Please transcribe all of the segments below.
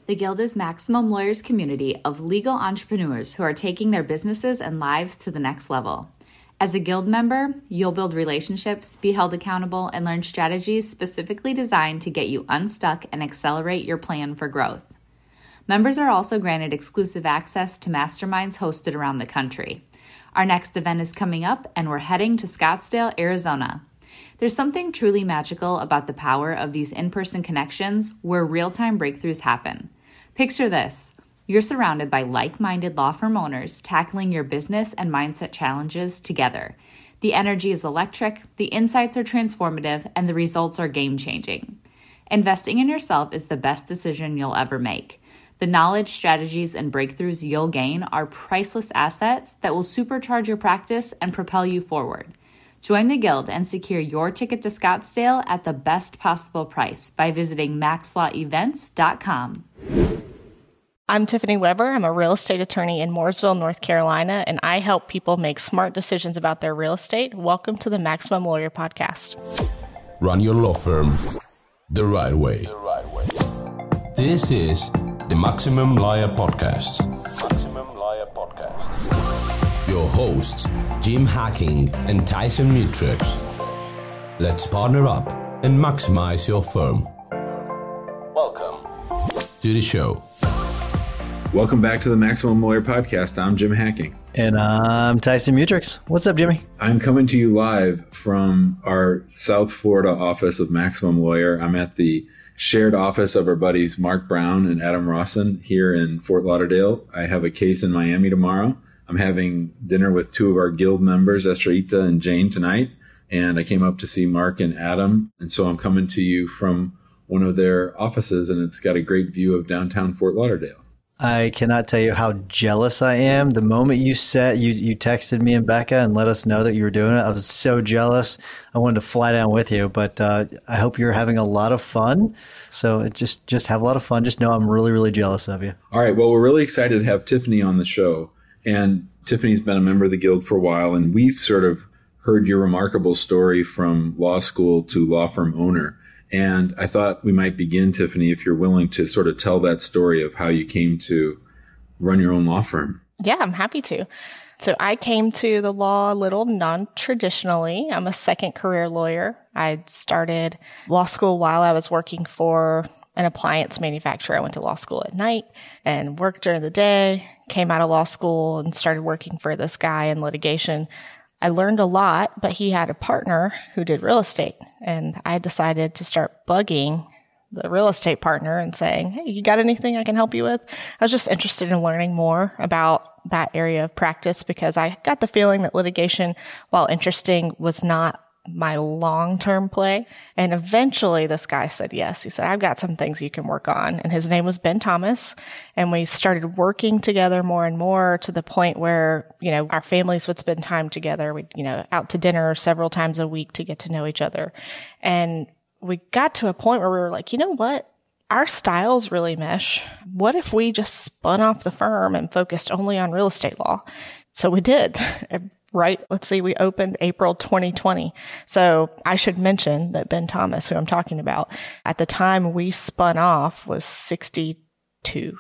The Guild is Maximum Lawyers' community of legal entrepreneurs who are taking their businesses and lives to the next level. As a Guild member, you'll build relationships, be held accountable, and learn strategies specifically designed to get you unstuck and accelerate your plan for growth. Members are also granted exclusive access to masterminds hosted around the country. Our next event is coming up, and we're heading to Scottsdale, Arizona. There's something truly magical about the power of these in-person connections where real-time breakthroughs happen. Picture this. You're surrounded by like-minded law firm owners tackling your business and mindset challenges together. The energy is electric, the insights are transformative, and the results are game-changing. Investing in yourself is the best decision you'll ever make. The knowledge, strategies, and breakthroughs you'll gain are priceless assets that will supercharge your practice and propel you forward. Join the Guild and secure your ticket to Scottsdale at the best possible price by visiting maxlawevents.com. I'm Tiffany Weber. I'm a real estate attorney in Mooresville, North Carolina, and I help people make smart decisions about their real estate. Welcome to the Maximum Lawyer Podcast. Run your law firm the right way. This is the Maximum Lawyer Podcast. Your hosts, Jim Hacking and Tyson Mutrux. Let's partner up and maximize your firm. Welcome to the show. Welcome back to the Maximum Lawyer Podcast. I'm Jim Hacking. And I'm Tyson Mutrux. What's up, Jimmy? I'm coming to you live from our South Florida office of Maximum Lawyer. I'm at the shared office of our buddies Mark Brown and Adam Rawson here in Fort Lauderdale. I have a case in Miami tomorrow. I'm having dinner with two of our Guild members, Estrita and Jane, tonight. And I came up to see Mark and Adam. And so I'm coming to you from one of their offices, and it's got a great view of downtown Fort Lauderdale. I cannot tell you how jealous I am. The moment you texted me and Becca and let us know that you were doing it, I was so jealous. I wanted to fly down with you, but I hope you're having a lot of fun. So just have a lot of fun. Just know I'm really, really jealous of you. All right. Well, we're really excited to have Tiffany on the show. And Tiffany's been a member of the Guild for a while, and we've sort of heard your remarkable story from law school to law firm owner. And I thought we might begin, Tiffany, if you're willing to sort of tell that story of how you came to run your own law firm. Yeah, I'm happy to. So I came to the law a little non-traditionally. I'm a second career lawyer. I started law school while I was working for an appliance manufacturer. I went to law school at night and worked during the day, came out of law school and started working for this guy in litigation. I learned a lot, but he had a partner who did real estate. And I decided to start bugging the real estate partner and saying, hey, you got anything I can help you with? I was just interested in learning more about that area of practice because I got the feeling that litigation, while interesting, was not my long-term play. And eventually this guy said yes. He said, I've got some things you can work on. And his name was Ben Thomas. And we started working together more and more to the point where, our families would spend time together. We'd, out to dinner several times a week to get to know each other. And we got to a point where we were like, you know what? Our styles really mesh. What if we just spun off the firm and focused only on real estate law? So we did. Right. Let's see. We opened April 2020. So I should mention that Ben Thomas, who I'm talking about, at the time we spun off was 62.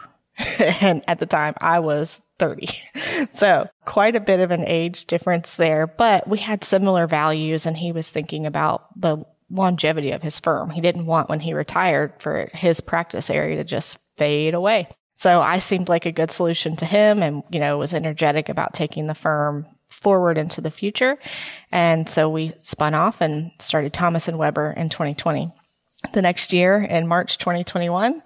And at the time I was 30. So quite a bit of an age difference there, but we had similar values and he was thinking about the longevity of his firm. He didn't want when he retired for his practice area to just fade away. So I seemed like a good solution to him and, was energetic about taking the firm forward into the future. And so we spun off and started Thomas and Weber in 2020. The next year, in March 2021,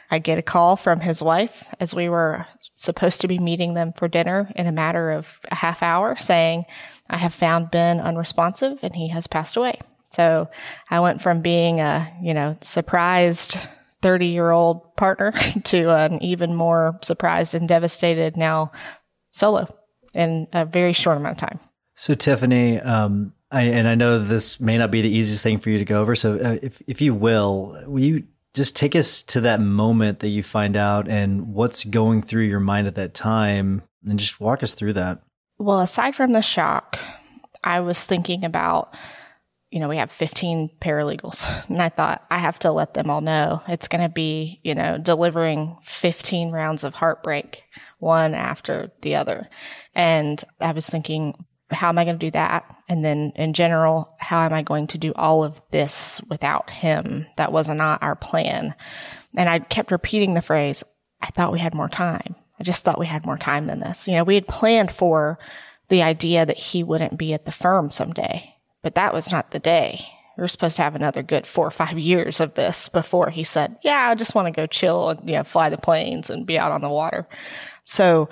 I get a call from his wife as we were supposed to be meeting them for dinner in a matter of a half hour saying, I have found Ben unresponsive and he has passed away. So I went from being a, surprised 30-year-old partner to an even more surprised and devastated now solo in a very short amount of time. So Tiffany, I know this may not be the easiest thing for you to go over. So if you will you just take us to that moment that you find out and what's going through your mind at that time and just walk us through that? Well, aside from the shock, I was thinking about we have 15 paralegals. And I thought, I have to let them all know it's going to be, delivering 15 rounds of heartbreak, one after the other. And I was thinking, how am I going to do that? And then in general, how am I going to do all of this without him? That was not our plan. And I kept repeating the phrase, I thought we had more time. I just thought we had more time than this. We had planned for the idea that he wouldn't be at the firm someday, but that was not the day. We were supposed to have another good 4 or 5 years of this before he said, yeah, I just want to go chill and, fly the planes and be out on the water. So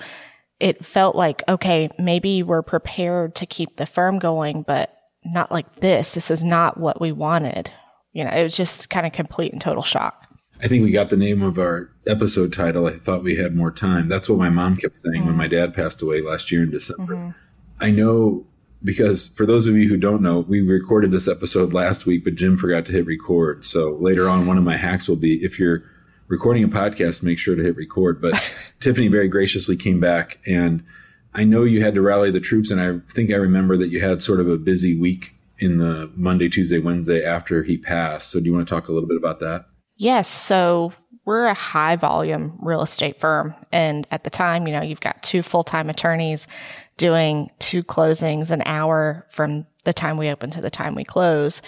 it felt like, okay, maybe we're prepared to keep the firm going, but not like this. This is not what we wanted. It was just kind of complete and total shock. I think we got the name of our episode title. I thought we had more time. That's what my mom kept saying when my dad passed away last year in December. I know, because for those of you who don't know, we recorded this episode last week, but Jim forgot to hit record. So later on, one of my hacks will be, if you're recording a podcast, make sure to hit record. But Tiffany very graciously came back, and I know you had to rally the troops. And I think I remember that you had sort of a busy week in the Monday, Tuesday, Wednesday after he passed. So do you want to talk a little bit about that? Yes. So we're a high volume real estate firm. And at the time, you've got 2 full-time attorneys doing 2 closings an hour from the time we open to the time we close.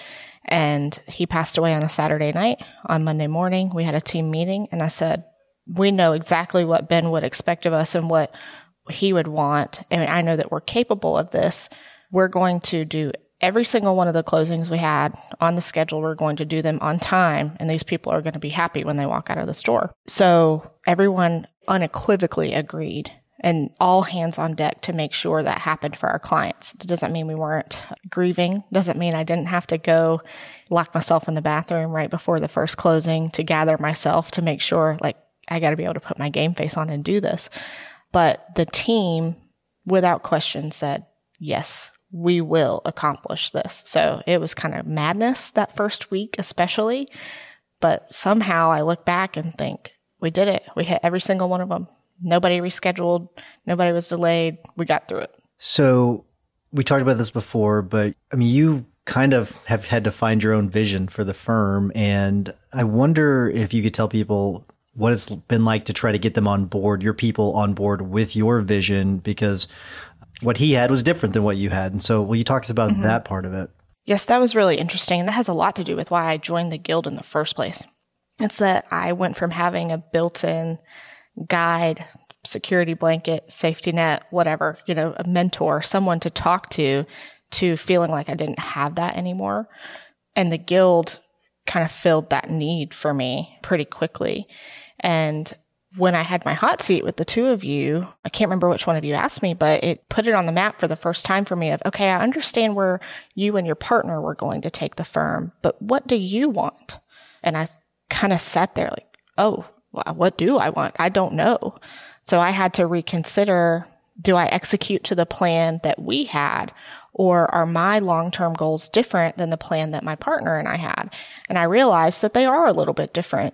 And he passed away on a Saturday night. On Monday morning, we had a team meeting, and I said, we know exactly what Ben would expect of us and what he would want. And I know that we're capable of this. We're going to do every single one of the closings we had on the schedule. We're going to do them on time, and these people are going to be happy when they walk out of the store. So everyone unequivocally agreed, and all hands on deck to make sure that happened for our clients. It doesn't mean we weren't grieving. Doesn't mean I didn't have to go lock myself in the bathroom right before the first closing to gather myself to make sure, I got to be able to put my game face on and do this. But the team, without question, said, yes, we will accomplish this. So it was kind of madness that first week, especially. But somehow I look back and think, we did it. We hit every single one of them. Nobody rescheduled. Nobody was delayed. We got through it. So we talked about this before, but you kind of have had to find your own vision for the firm. And I wonder if you could tell people what it's been like to try to get them on board, your people on board with your vision, because what he had was different than what you had. And so, you talked about that part of it. Yes, that was really interesting. And that has a lot to do with why I joined the guild in the first place. It's that I went from having a built-in guide, security blanket, safety net, whatever, a mentor, someone to talk to feeling like I didn't have that anymore. And the guild kind of filled that need for me pretty quickly. And when I had my hot seat with the 2 of you, I can't remember which one of you asked me, but it put it on the map for the first time for me of, okay, I understand where you and your partner were going to take the firm, but what do you want? And I kind of sat there like, oh, well, what do I want? I don't know. So I had to reconsider, do I execute to the plan that we had, or are my long-term goals different than the plan that my partner and I had? And I realized that they are a little bit different.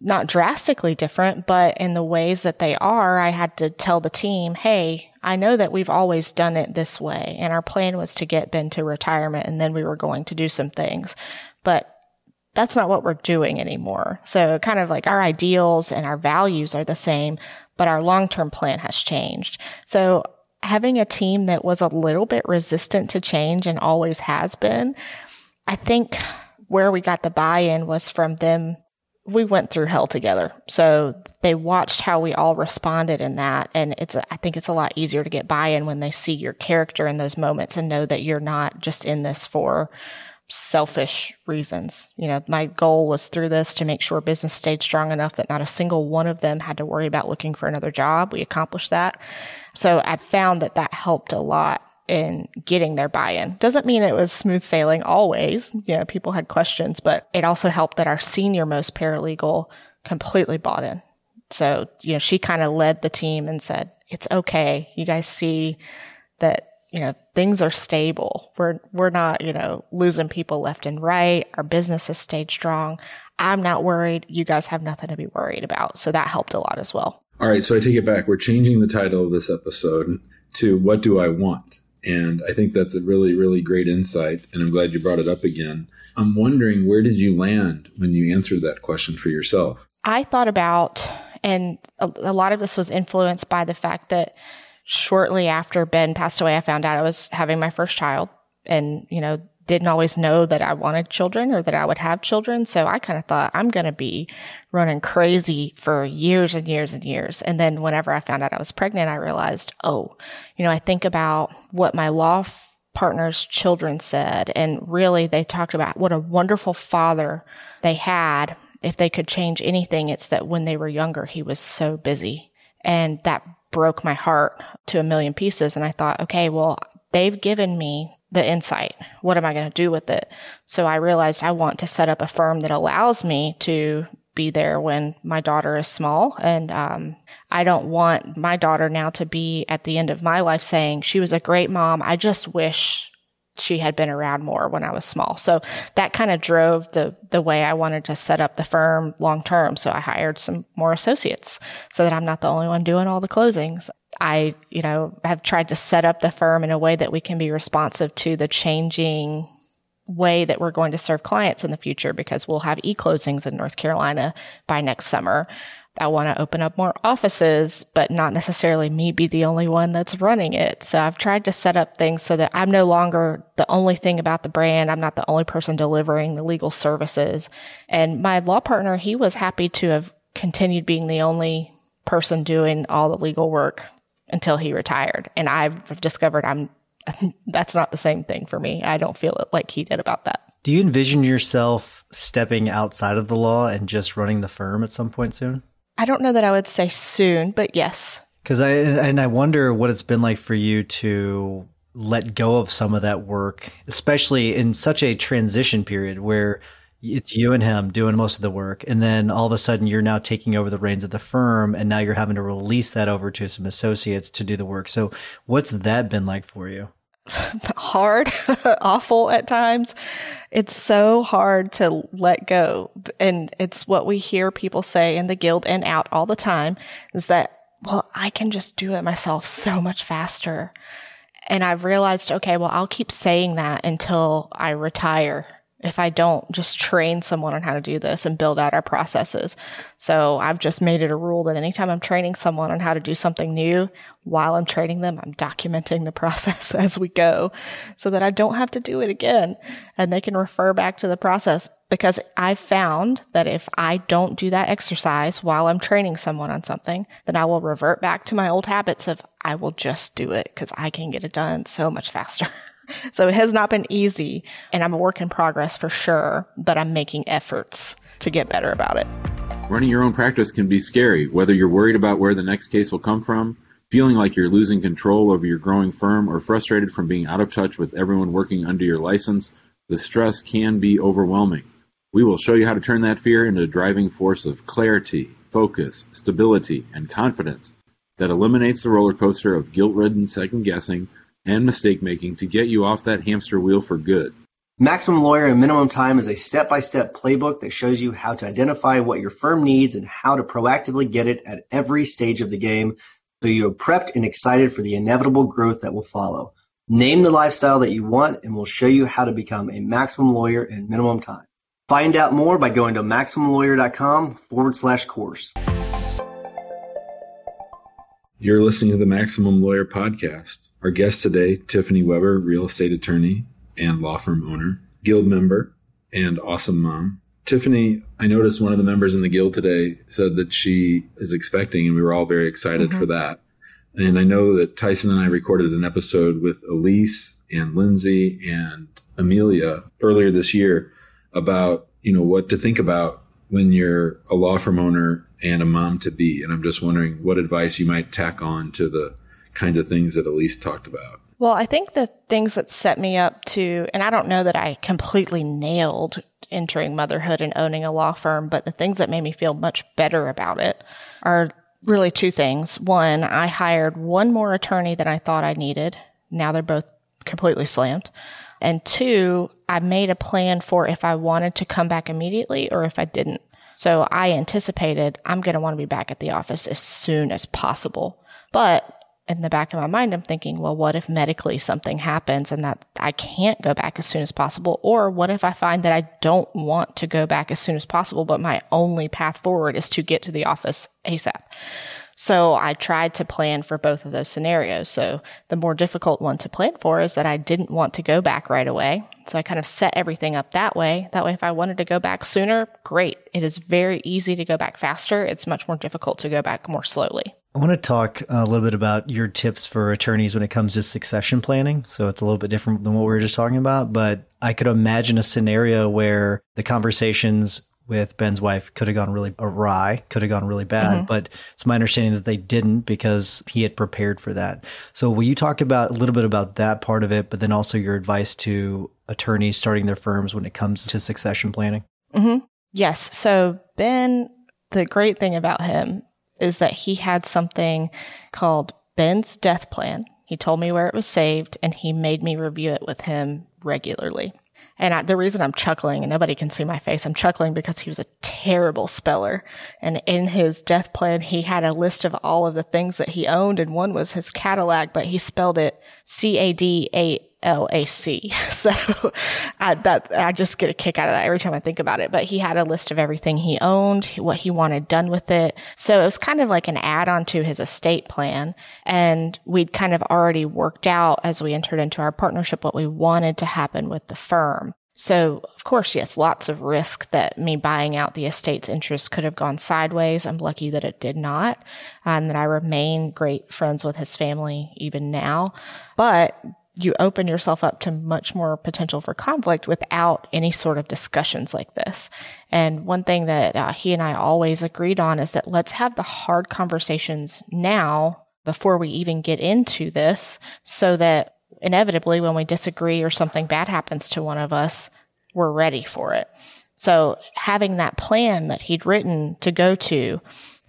Not drastically different, but in the ways that they are, I had to tell the team, hey, I know that we've always done it this way, and our plan was to get Ben to retirement, and then we were going to do some things. But that's not what we're doing anymore. So kind of like our ideals and our values are the same, but our long-term plan has changed. So having a team that was a little bit resistant to change and always has been, I think where we got the buy-in was from them. We went through hell together. So they watched how we all responded in that. And I think it's a lot easier to get buy-in when they see your character in those moments and know that you're not just in this for selfish reasons. My goal was through this to make sure business stayed strong enough that not a single one of them had to worry about looking for another job. We accomplished that. So I found that helped a lot in getting their buy-in. Doesn't mean it was smooth sailing always. People had questions, but it also helped that our senior most paralegal completely bought in. So, she kind of led the team and said, it's okay. You guys see that, things are stable. We're not, losing people left and right. Our business has stayed strong. I'm not worried. You guys have nothing to be worried about. So that helped a lot as well. All right. So I take it back. We're changing the title of this episode to What Do I Want? And I think that's a really, really great insight. And I'm glad you brought it up again. I'm wondering, where did you land when you answered that question for yourself? I thought about, and a lot of this was influenced by the fact that shortly after Ben passed away, I found out I was having my first child, and, didn't always know that I wanted children or that I would have children. So I kind of thought I'm going to be running crazy for years and years and years. And then whenever I found out I was pregnant, I realized, I think about what my law partner's children said. And really they talked about what a wonderful father they had. If they could change anything, it's that when they were younger, he was so busy. And that broke my heart to a million pieces. And I thought, okay, well, they've given me the insight. What am I going to do with it? So I realized I want to set up a firm that allows me to be there when my daughter is small. And I don't want my daughter now to be at the end of my life saying, she was a great mom. I just wish she had been around more when I was small. So that kind of drove the way I wanted to set up the firm long term. So I hired some more associates so that I'm not the only one doing all the closings. I, have tried to set up the firm in a way that we can be responsive to the changing way that we're going to serve clients in the future, because we'll have e-closings in North Carolina by next summer. I want to open up more offices, but not necessarily me be the only one that's running it. So I've tried to set up things so that I'm no longer the only thing about the brand. I'm not the only person delivering the legal services. And my law partner, he was happy to have continued being the only person doing all the legal work until he retired. And I've discovered that's not the same thing for me. I don't feel it like he did about that. Do you envision yourself stepping outside of the law and just running the firm at some point soon? I don't know that I would say soon, but yes. Because I wonder what it's been like for you to let go of some of that work, especially in such a transition period where it's you and him doing most of the work. And then all of a sudden you're now taking over the reins of the firm, and now you're having to release that over to some associates to do the work. So what's that been like for you? Hard, awful at times. It's so hard to let go. And it's what we hear people say in the guild and out all the time is that, well, I can just do it myself so much faster. And I've realized, okay, well, I'll keep saying that until I retire if I don't just train someone on how to do this and build out our processes. So I've just made it a rule that anytime I'm training someone on how to do something new, while I'm training them, I'm documenting the process as we go so that I don't have to do it again and they can refer back to the process. Because I've found that if I don't do that exercise while I'm training someone on something, then I will revert back to my old habits of I will just do it because I can get it done so much faster. So it has not been easy, and I'm a work in progress for sure, but I'm making efforts to get better about it. Running your own practice can be scary, whether you're worried about where the next case will come from, feeling like you're losing control over your growing firm, or frustrated from being out of touch with everyone working under your license. The stress can be overwhelming. We will show you how to turn that fear into a driving force of clarity, focus, stability, and confidence that eliminates the roller coaster of guilt-ridden second-guessing and mistake-making to get you off that hamster wheel for good. Maximum Lawyer in Minimum Time is a step-by-step playbook that shows you how to identify what your firm needs and how to proactively get it at every stage of the game so you're prepped and excited for the inevitable growth that will follow. Name the lifestyle that you want, and we'll show you how to become a Maximum Lawyer in minimum time. Find out more by going to MaximumLawyer.com/course. You're listening to the Maximum Lawyer Podcast. Our guest today, Tiffany Weber, real estate attorney and law firm owner, guild member, and awesome mom. Tiffany, I noticed one of the members in the guild today said that she is expecting, and we were all very excited for that. And I know that Tyson and I recorded an episode with Elise and Lindsay and Amelia earlier this year about, what to think about when you're a law firm owner and a mom to be. And I'm just wondering what advice you might tack on to the kinds of things that Elise talked about. Well, I think the things that set me up to, and I don't know that I completely nailed entering motherhood and owning a law firm, but the things that made me feel much better about it are really two things. One, I hired one more attorney than I thought I needed. Now they're both completely slammed. And two, I made a plan for if I wanted to come back immediately or if I didn't. So I anticipated I'm going to want to be back at the office as soon as possible. But in the back of my mind, I'm thinking, well, what if medically something happens and that I can't go back as soon as possible? Or what if I find that I don't want to go back as soon as possible, but my only path forward is to get to the office ASAP? So I tried to plan for both of those scenarios. So the more difficult one to plan for is that I didn't want to go back right away. So I kind of set everything up that way. That way, if I wanted to go back sooner, great. It is very easy to go back faster. It's much more difficult to go back more slowly. I want to talk a little bit about your tips for attorneys when it comes to succession planning. So it's a little bit different than what we were just talking about, but I could imagine a scenario where the conversations with Ben's wife could have gone really awry, could have gone really bad, but it's my understanding that they didn't because he had prepared for that. So will you talk about a little bit about that part of it, but then also your advice to attorneys starting their firms when it comes to succession planning? Yes. So Ben, the great thing about him is that he had something called Ben's death plan. He told me where it was saved and he made me review it with him regularly. And the reason I'm chuckling, and nobody can see my face, I'm chuckling because he was a terrible speller. And in his death plan, he had a list of all of the things that he owned, and one was his Cadillac, but he spelled it Cadillac. So I just get a kick out of that every time I think about it. But he had a list of everything he owned, what he wanted done with it. So it was kind of like an add-on to his estate plan. And we'd kind of already worked out as we entered into our partnership what we wanted to happen with the firm. So, of course, yes, lots of risk that me buying out the estate's interest could have gone sideways. I'm lucky that it did not, and that I remain great friends with his family even now. But you open yourself up to much more potential for conflict without any sort of discussions like this. And one thing that he and I always agreed on is that let's have the hard conversations now before we even get into this, so that inevitably when we disagree or something bad happens to one of us, we're ready for it. So having that plan that he'd written to go to,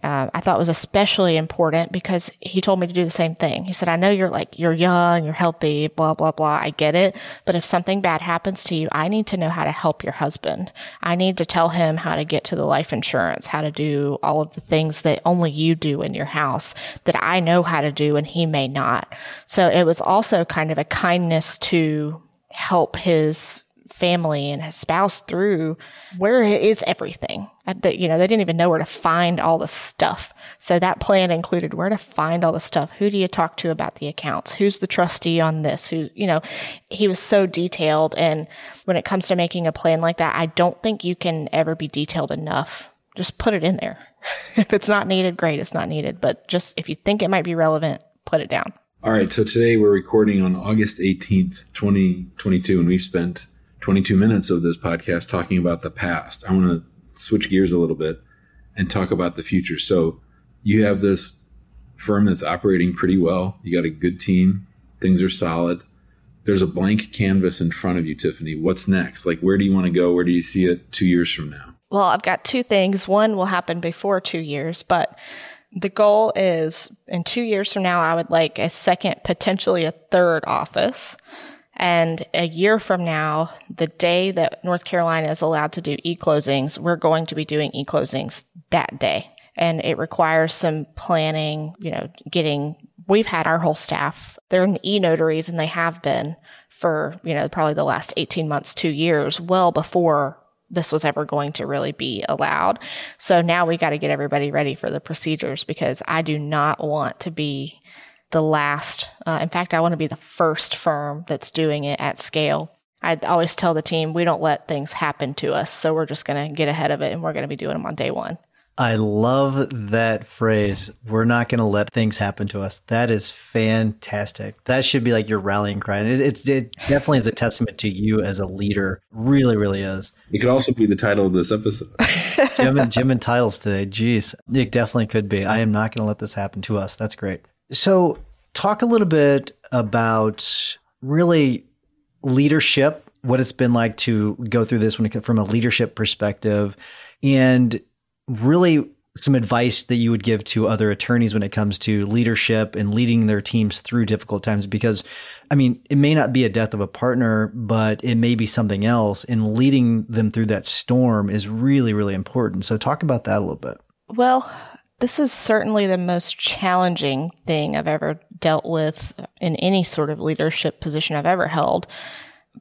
I thought was especially important because he told me to do the same thing. He said, I know you're young, you're healthy, blah, blah, blah. I get it. But if something bad happens to you, I need to know how to help your husband. I need to tell him how to get to the life insurance, how to do all of the things that only you do in your house that I know how to do and he may not. So it was also kind of a kindness to help his family and his spouse through where is everything. They didn't even know where to find all the stuff. So that plan included where to find all the stuff. Who do you talk to about the accounts? Who's the trustee on this? He was so detailed. And when it comes to making a plan like that, I don't think you can ever be detailed enough. Just put it in there. If it's not needed, great, it's not needed. But just if you think it might be relevant, put it down. All right. So today we're recording on August 18th, 2022, and we spent 22 minutes of this podcast talking about the past. I want to switch gears a little bit and talk about the future. So you have this firm that's operating pretty well. You got a good team. Things are solid. There's a blank canvas in front of you, Tiffany. What's next? Like, where do you want to go? Where do you see it 2 years from now? Well, I've got two things. One will happen before 2 years, but the goal is in 2 years from now, I would like a second, potentially a third office. And a year from now, the day that North Carolina is allowed to do e-closings, we're going to be doing e-closings that day. And it requires some planning, we've had our whole staff, they're e-notaries and they have been for, probably the last 18 months, 2 years, well before this was ever going to really be allowed. So now we got to get everybody ready for the procedures because I do not want to be the last. In fact, I want to be the first firm that's doing it at scale. I always tell the team, we don't let things happen to us. So we're just going to get ahead of it and we're going to be doing them on day one. I love that phrase. We're not going to let things happen to us. That is fantastic. That should be like your rallying cry. And it definitely is a testament to you as a leader. Really, really is. It could also be the title of this episode. Jim and titles today. Jeez, it definitely could be. I am not going to let this happen to us. That's great. So talk a little bit about really leadership, what it's been like to go through this from a leadership perspective, and really some advice that you would give to other attorneys when it comes to leadership and leading their teams through difficult times. Because, it may not be a death of a partner, but it may be something else, and leading them through that storm is really, really important. So talk about that a little bit. Well, this is certainly the most challenging thing I've ever dealt with in any sort of leadership position I've ever held.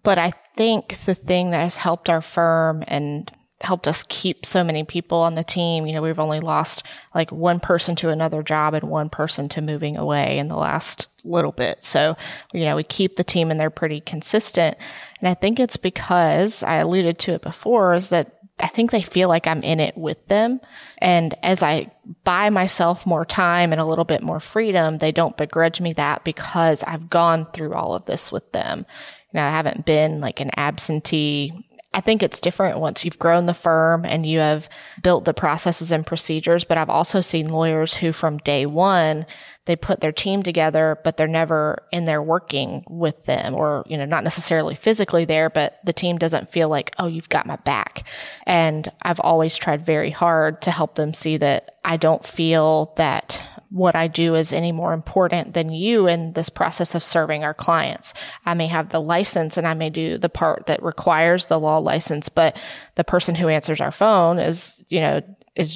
But I think the thing that has helped our firm and helped us keep so many people on the team, we've only lost like one person to another job and one person to moving away in the last little bit. So, we keep the team and they're pretty consistent. And I think it's because I alluded to it before, is that I think they feel like I'm in it with them. And as I buy myself more time and a little bit more freedom, they don't begrudge me that because I've gone through all of this with them. I haven't been like an absentee. I think it's different once you've grown the firm and you have built the processes and procedures. But I've also seen lawyers who from day one, they put their team together, but they're never in there working with them or, not necessarily physically there, but the team doesn't feel like, oh, you've got my back. And I've always tried very hard to help them see that I don't feel that what I do is any more important than you in this process of serving our clients. I may have the license and I may do the part that requires the law license, but the person who answers our phone is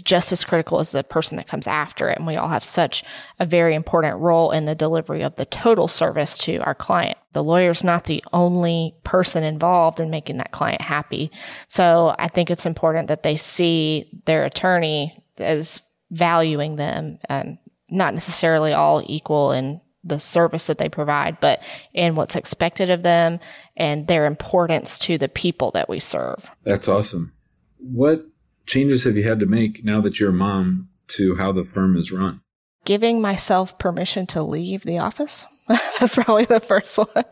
just as critical as the person that comes after it. And we all have such a very important role in the delivery of the total service to our client. The lawyer's not the only person involved in making that client happy. So I think it's important that they see their attorney as valuing them and not necessarily all equal in the service that they provide, but in what's expected of them and their importance to the people that we serve. That's awesome. What changes have you had to make now that you're a mom to how the firm is run? Giving myself permission to leave the office. That's probably the first one.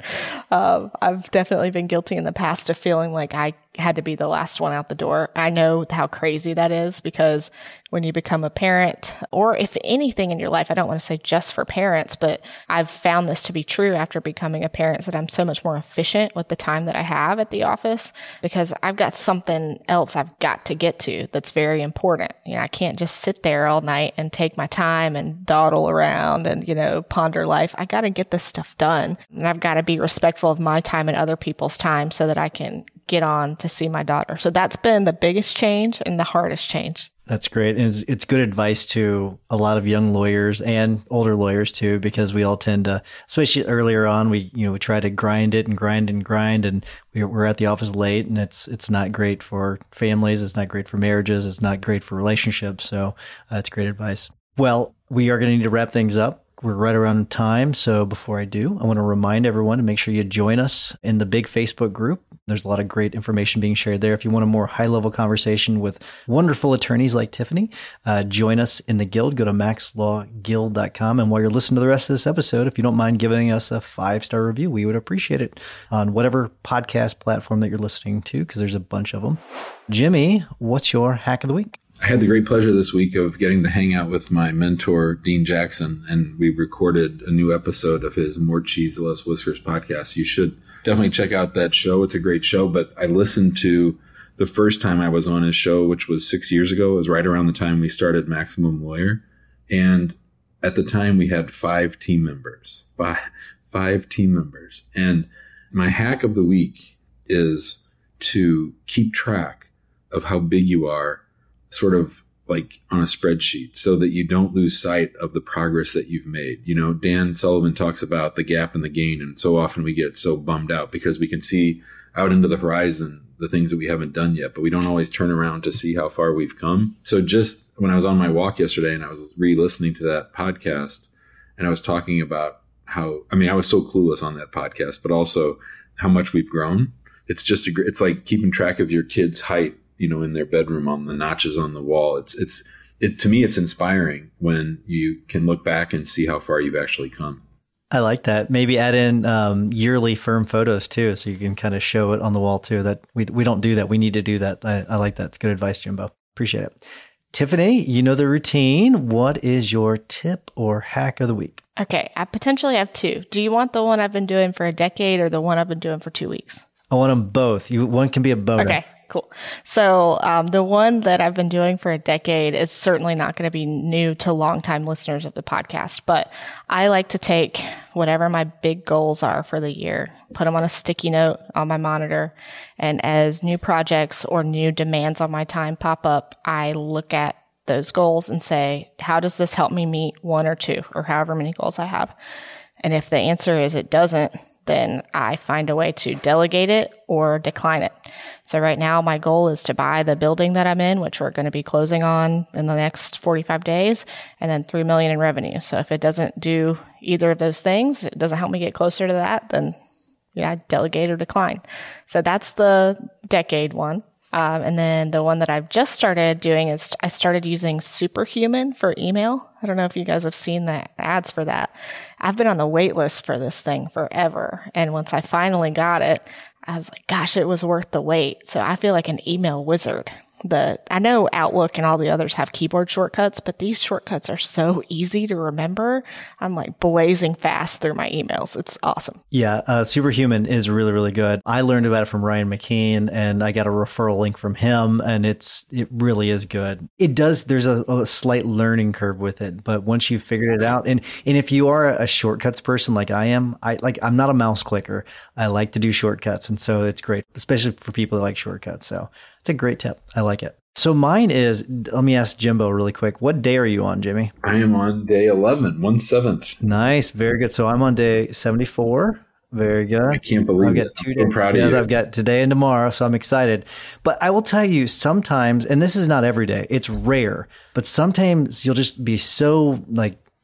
I've definitely been guilty in the past of feeling like I had to be the last one out the door. I know how crazy that is because when you become a parent, or if anything in your life, I don't want to say just for parents, but I've found this to be true after becoming a parent, that I'm so much more efficient with the time that I have at the office because I've got something else I've got to get to that's very important. I can't just sit there all night and take my time and dawdle around and, ponder life. I got to get this stuff done. And I've got to be respectful of my time and other people's time so that I can get on to see my daughter. So that's been the biggest change and the hardest change. That's great. And it's good advice to a lot of young lawyers and older lawyers too, because we all tend to, especially earlier on, we try to grind it and grind, and we're at the office late, and it's not great for families. It's not great for marriages. It's not great for relationships. So that's great advice. Well, we are going to need to wrap things up. We're right around time. So before I do, I want to remind everyone to make sure you join us in the big Facebook group. There's a lot of great information being shared there. If you want a more high-level conversation with wonderful attorneys like Tiffany, join us in the Guild. Go to maxlawguild.com. And while you're listening to the rest of this episode, if you don't mind giving us a 5-star review, we would appreciate it on whatever podcast platform that you're listening to, because there's a bunch of them. Jimmy, what's your hack of the week? I had the great pleasure this week of getting to hang out with my mentor, Dean Jackson, and we recorded a new episode of his More Cheese, Less Whiskers podcast. You should definitely check out that show. It's a great show, but I listened to the first time I was on his show, which was 6 years ago. It was right around the time we started Maximum Lawyer. And at the time we had 5 team members, five team members. And my hack of the week is to keep track of how big you are, sort of like on a spreadsheet, so that you don't lose sight of the progress that you've made. Dan Sullivan talks about the gap and the gain, and so often we get so bummed out because we can see out into the horizon the things that we haven't done yet, but we don't always turn around to see how far we've come. So just when I was on my walk yesterday and I was re-listening to that podcast, and I was talking about how, I was so clueless on that podcast, but also how much we've grown. It's just, it's like keeping track of your kid's height, in their bedroom on the notches on the wall. To me, it's inspiring when you can look back and see how far you've actually come. I like that. Maybe add in yearly firm photos too, so you can kind of show it on the wall too. That we don't do that. We need to do that. I like that. It's good advice, Jimbo. Appreciate it. Tiffany, you know the routine. What is your tip or hack of the week? Okay, I potentially have 2. Do you want the one I've been doing for a decade or the one I've been doing for 2 weeks? I want them both. One can be a boner. Okay. Cool. So the one that I've been doing for a decade is certainly not going to be new to longtime listeners of the podcast, but I like to take whatever my big goals are for the year, put them on a sticky note on my monitor, and as new projects or new demands on my time pop up, I look at those goals and say, how does this help me meet 1 or 2 or however many goals I have? And if the answer is it doesn't, then I find a way to delegate it or decline it. So right now, my goal is to buy the building that I'm in, which we're going to be closing on in the next 45 days, and then $3 million in revenue. So if it doesn't do either of those things, it doesn't help me get closer to that, then I delegate or decline. So that's the decade one. And then the one that I've just started doing is I started using Superhuman for email. I don't know if you guys have seen the ads for that. I've been on the wait list for this thing forever. And once I finally got it, I was like, gosh, it was worth the wait. So I feel like an email wizard. I know Outlook and all the others have keyboard shortcuts, but these shortcuts are so easy to remember. I'm like blazing fast through my emails. It's awesome. Yeah, Superhuman is really, really good. I learned about it from Ryan McKean, and I got a referral link from him, and it really is good. There's a slight learning curve with it, but once you've figured it out, and if you are a shortcuts person like I am, I'm not a mouse clicker. I like to do shortcuts, and so it's great, especially for people that like shortcuts. So it's a great tip. I like it. So mine is, let me ask Jimbo really quick. What day are you on, Jimmy? I am on day 11, 1/7. Nice. Very good. So I'm on day 74. Very good. I can't believe it. I'm so proud of you. I've got today and tomorrow, so I'm excited. But I will tell you sometimes, and this is not every day, it's rare, but sometimes you'll just be so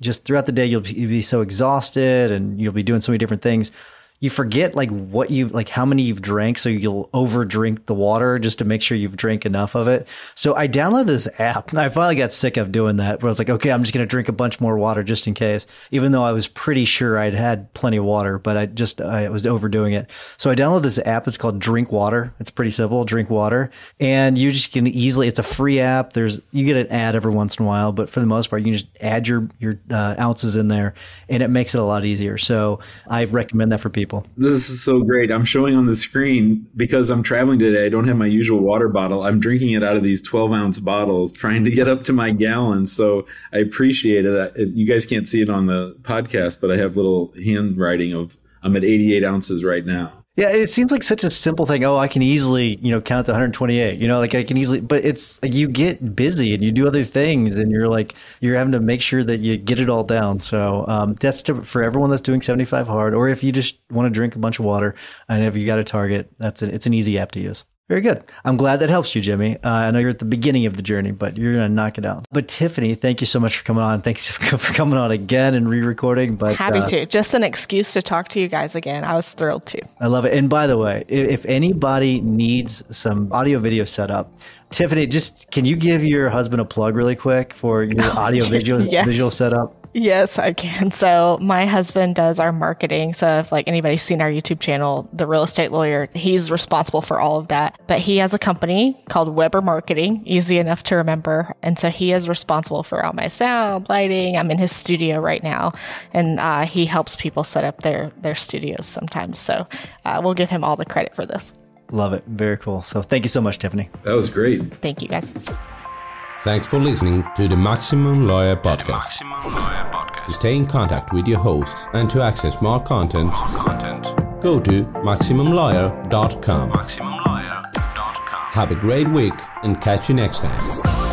just throughout the day, you'll be so exhausted and you'll be doing so many different things. You forget how many you've drank, so you'll over drink the water just to make sure you've drank enough of it. So I downloaded this app. I finally got sick of doing that, where I was like, okay, I'm just going to drink a bunch more water just in case, even though I was pretty sure I'd had plenty of water, but I was overdoing it. So I downloaded this app. It's called Drink Water. It's pretty simple, Drink Water. And you just can easily, it's a free app. You get an ad every once in a while, but for the most part, you can just add your ounces in there, and it makes it a lot easier. So I recommend that for people. This is so great. I'm showing on the screen because I'm traveling today. I don't have my usual water bottle. I'm drinking it out of these 12-ounce bottles, trying to get up to my gallons. So I appreciate it. You guys can't see it on the podcast, but I have little handwriting of I'm at 88 ounces right now. Yeah, it seems like such a simple thing. Oh, I can easily, count to 128. I can easily, but it's like you get busy and you do other things, and you're having to make sure that you get it all down. So that's for everyone that's doing 75 hard, or if you just want to drink a bunch of water, and if you got a target, it's an easy app to use. Very good. I'm glad that helps you, Jimmy. I know you're at the beginning of the journey, but you're going to knock it out. But Tiffany, thank you so much for coming on. Thanks for coming on again and re-recording. But happy to. Just an excuse to talk to you guys again. I was thrilled to. I love it. And by the way, if anybody needs some audio video setup, Tiffany, can you give your husband a plug really quick for your audio visual setup? Yes, I can. So my husband does our marketing. So if anybody's seen our YouTube channel, The Real Estate Lawyer, he's responsible for all of that. But he has a company called Weber Marketing, easy enough to remember. And so he is responsible for all my sound, lighting. I'm in his studio right now, and he helps people set up their studios sometimes. So we'll give him all the credit for this. Love it. Very cool. So thank you so much, Tiffany. That was great. Thank you, guys. Thanks for listening to the Maximum Lawyer Podcast. To stay in contact with your host and to access more content, go to MaximumLawyer.com. Have a great week and catch you next time.